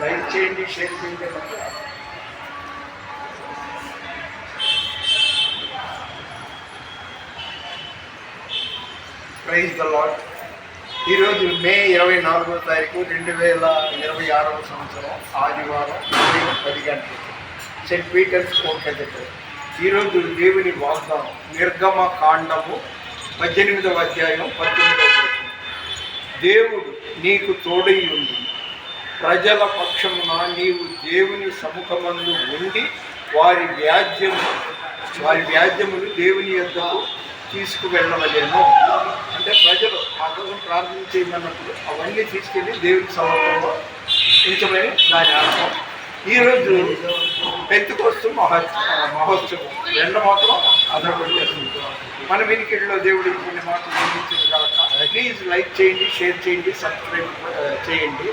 Like చేయండి, share చేయండి. Praise the lord. ఈరోజు మే 24వ తారీఖు 2026 సంవత్సరం ఆదివారం 10 గంటలకు సెయింట్ పీటర్స్ కోల్కతా. ఈరోజు దేవుని వాగ్దానం నిర్గమ కాండము 18వ అధ్యాయం 19వ వచనం. దేవుడు నీకు తోడై ఉండి ప్రజల పక్షమున నీవు దేవుని సముఖమందు ఉండి వారి వ్యాజ్యములు దేవుని యొద్దకు తీసుకువెళ్ళవలేను. అంటే ప్రజలు ఆ కోసం ప్రార్థన చేయమన్నప్పుడు అవన్నీ తీసుకెళ్ళి దేవుని సమూహంలో ఉంచమని దాని అర్థం. ఈరోజు పెంతెకొస్తు మహోత్సవం ఎండ మాత్రం అదొకటి మన వినికిడిలో దేవుడి కొన్ని మాటలు అందించిన కాక ప్లీజ్ లైక్ చేయండి, షేర్ చేయండి, సబ్స్క్రైబ్ చేయండి.